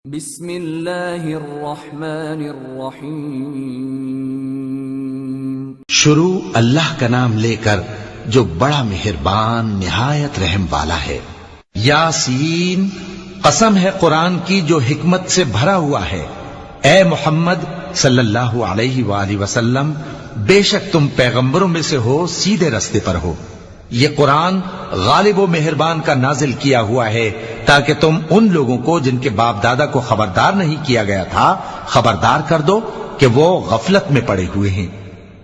بسم اللہ الرحمن الرحیم۔ شروع اللہ کا نام لے کر جو بڑا مہربان نہایت رحم والا ہے۔ یاسین، قسم ہے قرآن کی جو حکمت سے بھرا ہوا ہے۔ اے محمد صلی اللہ علیہ وآلہ وسلم، بے شک تم پیغمبروں میں سے ہو، سیدھے رستے پر ہو۔ یہ قرآن غالب و مہربان کا نازل کیا ہوا ہے تاکہ تم ان لوگوں کو جن کے باپ دادا کو خبردار نہیں کیا گیا تھا خبردار کر دو کہ وہ غفلت میں پڑے ہوئے ہیں۔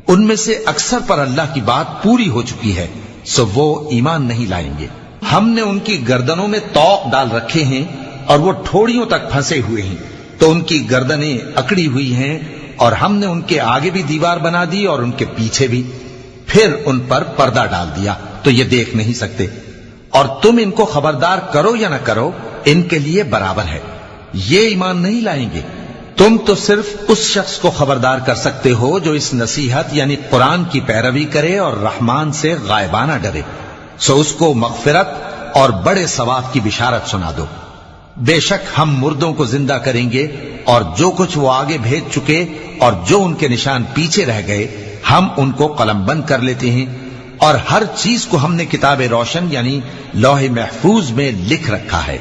ان میں سے اکثر پر اللہ کی بات پوری ہو چکی ہے، سو وہ ایمان نہیں لائیں گے۔ ہم نے ان کی گردنوں میں طوق ڈال رکھے ہیں اور وہ ٹھوڑیوں تک پھنسے ہوئے ہیں، تو ان کی گردنیں اکڑی ہوئی ہیں، اور ہم نے ان کے آگے بھی دیوار بنا دی اور ان کے پیچھے بھی، پھر ان پر پردہ ڈال دیا تو یہ دیکھ نہیں سکتے۔ اور تم ان کو خبردار کرو یا نہ کرو، ان کے لیے برابر ہے، یہ ایمان نہیں لائیں گے۔ تم تو صرف اس شخص کو خبردار کر سکتے ہو جو اس نصیحت یعنی قرآن کی پیروی کرے اور رحمان سے غائبانہ ڈرے، سو اس کو مغفرت اور بڑے ثواب کی بشارت سنا دو۔ بے شک ہم مردوں کو زندہ کریں گے، اور جو کچھ وہ آگے بھیج چکے اور جو ان کے نشان پیچھے رہ گئے ہم ان کو قلم بند کر لیتے ہیں، اور ہر چیز کو ہم نے کتاب روشن یعنی لوح محفوظ میں لکھ رکھا ہے۔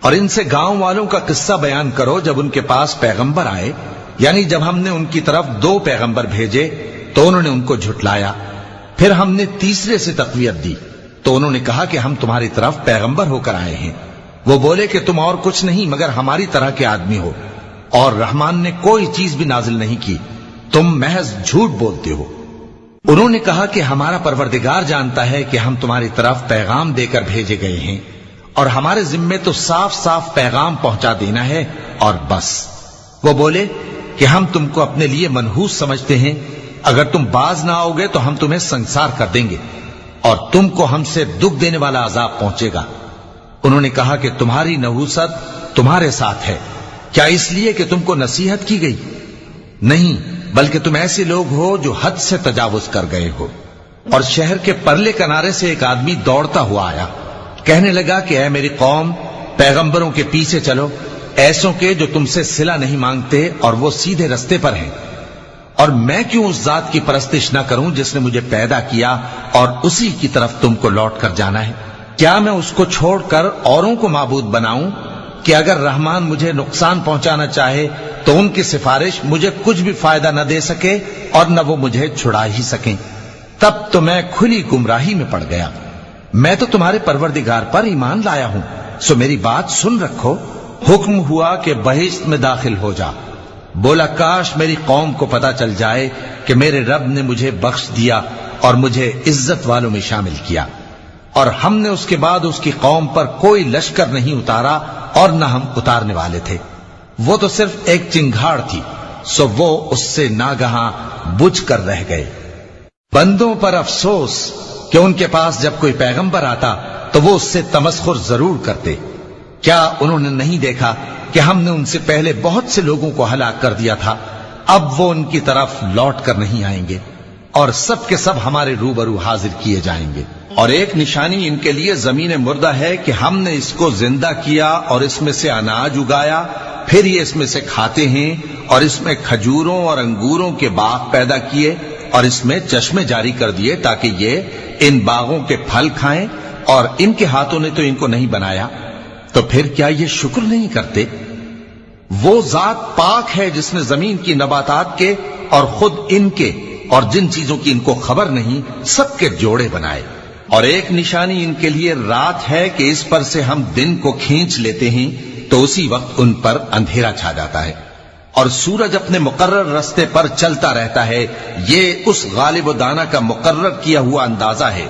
اور ان سے گاؤں والوں کا قصہ بیان کرو جب ان کے پاس پیغمبر آئے، یعنی جب ہم نے ان کی طرف 2 پیغمبر بھیجے تو انہوں نے ان کو جھٹلایا، پھر ہم نے تیسرے سے تقویت دی تو انہوں نے کہا کہ ہم تمہاری طرف پیغمبر ہو کر آئے ہیں۔ وہ بولے کہ تم اور کچھ نہیں مگر ہماری طرح کے آدمی ہو، اور رحمان نے کوئی چیز بھی نازل نہیں کی، تم محض جھوٹ بولتے ہو۔ انہوں نے کہا کہ ہمارا پروردگار جانتا ہے کہ ہم تمہاری طرف پیغام دے کر بھیجے گئے ہیں، اور ہمارے ذمے تو صاف صاف پیغام پہنچا دینا ہے اور بس۔ وہ بولے کہ ہم تم کو اپنے لیے منحوس سمجھتے ہیں، اگر تم باز نہ آؤ گے تو ہم تمہیں سنسار کر دیں گے اور تم کو ہم سے دکھ دینے والا عذاب پہنچے گا۔ انہوں نے کہا کہ تمہاری نحوست تمہارے ساتھ ہے، کیا اس لیے کہ تم کو نصیحت کی گئی؟ نہیں، بلکہ تم ایسے لوگ ہو جو حد سے تجاوز کر گئے ہو۔ اور شہر کے پرلے کنارے سے ایک آدمی دوڑتا ہوا آیا، کہنے لگا کہ اے میری قوم، پیغمبروں کے پیچھے چلو، ایسوں کے جو تم سے صلہ نہیں مانگتے اور وہ سیدھے رستے پر ہیں۔ اور میں کیوں اس ذات کی پرستش نہ کروں جس نے مجھے پیدا کیا اور اسی کی طرف تم کو لوٹ کر جانا ہے؟ کیا میں اس کو چھوڑ کر اوروں کو معبود بناؤں کہ اگر رحمان مجھے نقصان پہنچانا چاہے تو ان کی سفارش مجھے کچھ بھی فائدہ نہ دے سکے اور نہ وہ مجھے چھڑا ہی سکیں؟ تب تو میں کھلی گمراہی میں پڑ گیا۔ میں تو تمہارے پروردگار پر ایمان لایا ہوں، سو میری بات سن رکھو۔ حکم ہوا کہ بہشت میں داخل ہو جا۔ بولا کاش میری قوم کو پتا چل جائے کہ میرے رب نے مجھے بخش دیا اور مجھے عزت والوں میں شامل کیا، اور ہم نے اس کے بعد اس کی قوم پر کوئی لشکر نہیں اتارا اور نہ ہم اتارنے والے تھے۔ وہ تو صرف ایک چنگھاڑ تھی، سو وہ اس سے ناگہاں بجھ کر رہ گئے۔ بندوں پر افسوس کہ ان کے پاس جب کوئی پیغمبر آتا تو وہ اس سے تمسخر ضرور کرتے۔ کیا انہوں نے نہیں دیکھا کہ ہم نے ان سے پہلے بہت سے لوگوں کو ہلاک کر دیا تھا؟ اب وہ ان کی طرف لوٹ کر نہیں آئیں گے، اور سب کے سب ہمارے روبرو حاضر کیے جائیں گے۔ اور ایک نشانی ان کے لیے زمین مردہ ہے کہ ہم نے اس کو زندہ کیا اور اس میں سے اناج اگایا، پھر یہ اس میں سے کھاتے ہیں، اور اس میں کھجوروں اور انگوروں کے باغ پیدا کیے اور اس میں چشمے جاری کر دیے تاکہ یہ ان باغوں کے پھل کھائیں، اور ان کے ہاتھوں نے تو ان کو نہیں بنایا، تو پھر کیا یہ شکر نہیں کرتے؟ وہ ذات پاک ہے جس نے زمین کی نباتات کے اور خود ان کے اور جن چیزوں کی ان کو خبر نہیں سب کے جوڑے بنائے۔ اور ایک نشانی ان کے لیے رات ہے کہ اس پر سے ہم دن کو کھینچ لیتے ہیں تو اسی وقت ان پر اندھیرا چھا جاتا ہے، اور سورج اپنے مقرر رستے پر چلتا رہتا ہے۔ یہ اس غالب و دانا کا مقرر کیا ہوا اندازہ ہے۔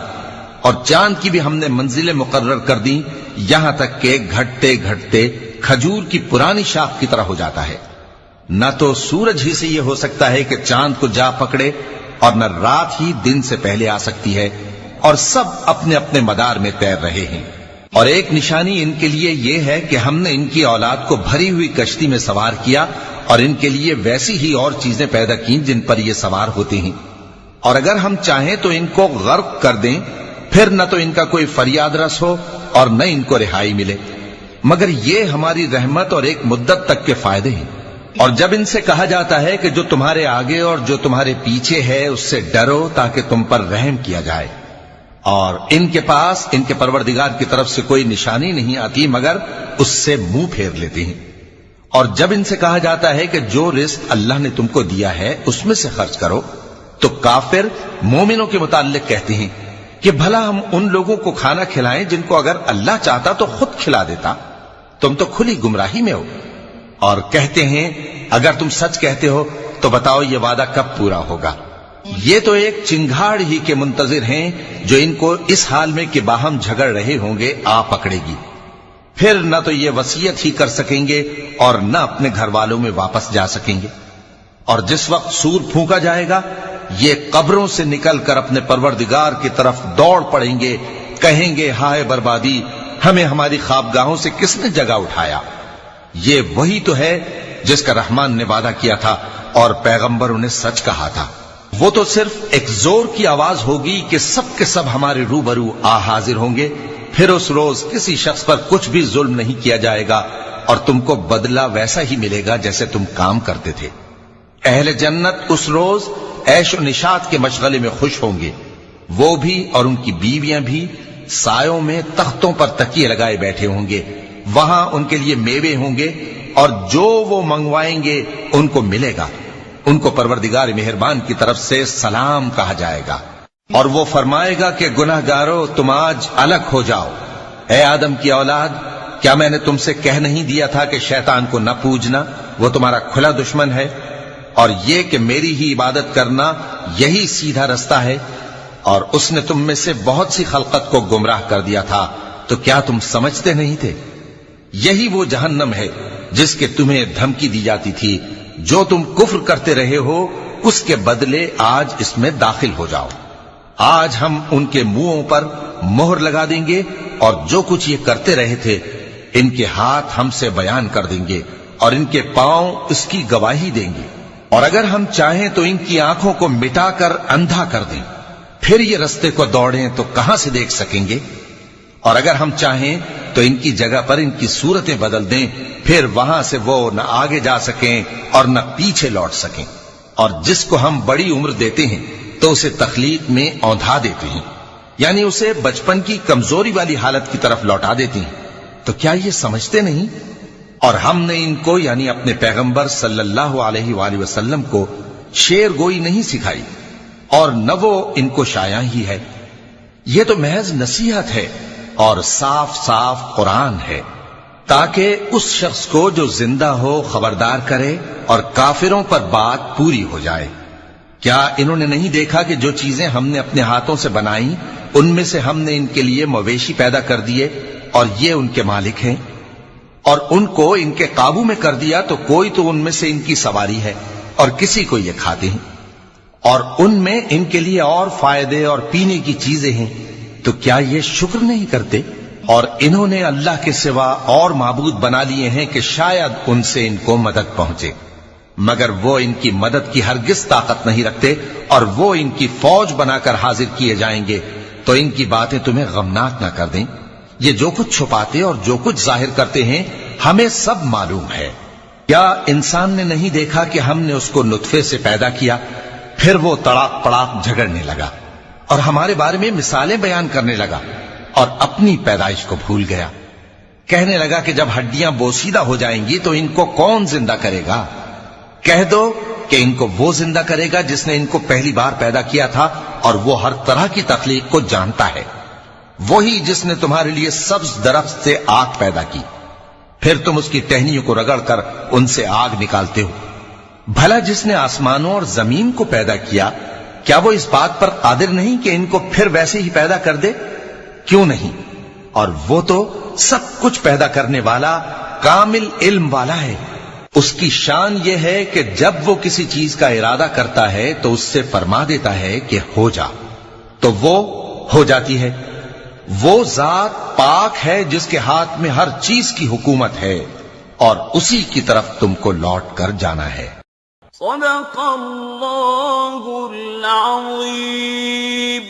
اور چاند کی بھی ہم نے منزلیں مقرر کر دی، یہاں تک کہ گھٹتے گھٹتے کھجور کی پرانی شاخ کی طرح ہو جاتا ہے۔ نہ تو سورج ہی سے یہ ہو سکتا ہے کہ چاند کو جا پکڑے، اور نہ رات ہی دن سے پہلے آ سکتی ہے، اور سب اپنے اپنے مدار میں تیر رہے ہیں۔ اور ایک نشانی ان کے لیے یہ ہے کہ ہم نے ان کی اولاد کو بھری ہوئی کشتی میں سوار کیا، اور ان کے لیے ویسی ہی اور چیزیں پیدا کی جن پر یہ سوار ہوتے ہیں، اور اگر ہم چاہیں تو ان کو غرق کر دیں، پھر نہ تو ان کا کوئی فریاد رس ہو اور نہ ان کو رہائی ملے۔ مگر یہ ہماری رحمت اور ایک مدت تک کے فائدے ہیں۔ اور جب ان سے کہا جاتا ہے کہ جو تمہارے آگے اور جو تمہارے پیچھے ہے اس سے ڈرو تاکہ تم پر رحم کیا جائے، اور ان کے پاس ان کے پروردگار کی طرف سے کوئی نشانی نہیں آتی مگر اس سے منہ پھیر لیتے ہیں۔ اور جب ان سے کہا جاتا ہے کہ جو رزق اللہ نے تم کو دیا ہے اس میں سے خرچ کرو، تو کافر مومنوں کے متعلق کہتے ہیں کہ بھلا ہم ان لوگوں کو کھانا کھلائیں جن کو اگر اللہ چاہتا تو خود کھلا دیتا، تم تو کھلی گمراہی میں ہو۔ اور کہتے ہیں اگر تم سچ کہتے ہو تو بتاؤ یہ وعدہ کب پورا ہوگا؟ یہ تو ایک چنگھاڑ ہی کے منتظر ہیں جو ان کو اس حال میں کہ باہم جھگڑ رہے ہوں گے آ پکڑے گی، پھر نہ تو یہ وصیت ہی کر سکیں گے اور نہ اپنے گھر والوں میں واپس جا سکیں گے۔ اور جس وقت سور پھونکا جائے گا یہ قبروں سے نکل کر اپنے پروردگار کی طرف دوڑ پڑیں گے، کہیں گے ہائے بربادی، ہمیں ہماری خوابگاہوں سے کس نے جگہ اٹھایا۔ یہ وہی تو ہے جس کا رحمان نے وعدہ کیا تھا اور پیغمبروں نے سچ کہا تھا۔ وہ تو صرف ایک زور کی آواز ہوگی کہ سب کے سب ہمارے روبرو آ حاضر ہوں گے، پھر اس روز کسی شخص پر کچھ بھی ظلم نہیں کیا جائے گا اور تم کو بدلہ ویسا ہی ملے گا جیسے تم کام کرتے تھے۔ اہل جنت اس روز عیش و نشاط کے مشغلے میں خوش ہوں گے، وہ بھی اور ان کی بیویاں بھی سایوں میں تختوں پر تکیے لگائے بیٹھے ہوں گے، وہاں ان کے لیے میوے ہوں گے اور جو وہ منگوائیں گے ان کو ملے گا۔ ان کو پروردگار مہربان کی طرف سے سلام کہا جائے گا، اور وہ فرمائے گا کہ گناہگارو تم آج الگ ہو جاؤ۔ اے آدم کی اولاد، کیا میں نے تم سے کہہ نہیں دیا تھا کہ شیطان کو نہ پوجنا، وہ تمہارا کھلا دشمن ہے، اور یہ کہ میری ہی عبادت کرنا یہی سیدھا رستہ ہے؟ اور اس نے تم میں سے بہت سی خلقت کو گمراہ کر دیا تھا، تو کیا تم سمجھتے نہیں تھے؟ یہی وہ جہنم ہے جس کے تمہیں دھمکی دی جاتی تھی، جو تم کفر کرتے رہے ہو اس کے بدلے آج اس میں داخل ہو جاؤ۔ آج ہم ان کے منہوں پر مہر لگا دیں گے اور جو کچھ یہ کرتے رہے تھے ان کے ہاتھ ہم سے بیان کر دیں گے اور ان کے پاؤں اس کی گواہی دیں گے، اور اگر ہم چاہیں تو ان کی آنکھوں کو مٹا کر اندھا کر دیں، پھر یہ رستے کو دوڑیں تو کہاں سے دیکھ سکیں گے؟ اور اگر ہم چاہیں تو ان کی جگہ پر ان کی صورتیں بدل دیں، پھر وہاں سے وہ نہ آگے جا سکیں اور نہ پیچھے لوٹ سکیں۔ اور جس کو ہم بڑی عمر دیتے ہیں تو اسے تخلیق میں اوندھا دیتے ہیں، یعنی اسے بچپن کی کمزوری والی حالت کی طرف لوٹا دیتے ہیں۔ تو کیا یہ سمجھتے نہیں؟ اور ہم نے ان کو یعنی اپنے پیغمبر صلی اللہ علیہ وآلہ وسلم کو شعر گوئی نہیں سکھائی، اور نہ وہ ان کو شایع ہی ہے، یہ تو محض نصیحت ہے اور صاف صاف قرآن ہے، تاکہ اس شخص کو جو زندہ ہو خبردار کرے اور کافروں پر بات پوری ہو جائے۔ کیا انہوں نے نہیں دیکھا کہ جو چیزیں ہم نے اپنے ہاتھوں سے بنائیں ان میں سے ہم نے ان کے لیے مویشی پیدا کر دیے اور یہ ان کے مالک ہیں، اور ان کو ان کے قابو میں کر دیا تو کوئی تو ان میں سے ان کی سواری ہے اور کسی کو یہ کھاتے ہیں، اور ان میں ان کے لیے اور فائدے اور پینے کی چیزیں ہیں، تو کیا یہ شکر نہیں کرتے؟ اور انہوں نے اللہ کے سوا اور معبود بنا لیے ہیں کہ شاید ان سے ان کو مدد پہنچے، مگر وہ ان کی مدد کی ہرگز طاقت نہیں رکھتے، اور وہ ان کی فوج بنا کر حاضر کیے جائیں گے تو ان کی باتیں تمہیں غمناک نہ کر دیں۔ یہ جو کچھ چھپاتے اور جو کچھ ظاہر کرتے ہیں ہمیں سب معلوم ہے۔ کیا انسان نے نہیں دیکھا کہ ہم نے اس کو نطفے سے پیدا کیا، پھر وہ تڑاک پڑاک جھگڑنے لگا اور ہمارے بارے میں مثالیں بیان کرنے لگا اور اپنی پیدائش کو بھول گیا، کہنے لگا کہ جب ہڈیاں بوسیدہ ہو جائیں گی تو ان کو کون زندہ کرے گا؟ کہہ دو کہ ان کو وہ زندہ کرے گا جس نے ان کو پہلی بار پیدا کیا تھا، اور وہ ہر طرح کی تخلیق کو جانتا ہے، وہی جس نے تمہارے لیے سبز درخت سے آگ پیدا کی، پھر تم اس کی ٹہنیوں کو رگڑ کر ان سے آگ نکالتے ہو۔ بھلا جس نے آسمانوں اور زمین کو پیدا کیا، کیا وہ اس بات پر قادر نہیں کہ ان کو پھر ویسے ہی پیدا کر دے؟ کیوں نہیں؟ اور وہ تو سب کچھ پیدا کرنے والا کامل علم والا ہے۔ اس کی شان یہ ہے کہ جب وہ کسی چیز کا ارادہ کرتا ہے تو اس سے فرما دیتا ہے کہ ہو جا، تو وہ ہو جاتی ہے۔ وہ ذات پاک ہے جس کے ہاتھ میں ہر چیز کی حکومت ہے، اور اسی کی طرف تم کو لوٹ کر جانا ہے۔ صدق اللہ العظیم۔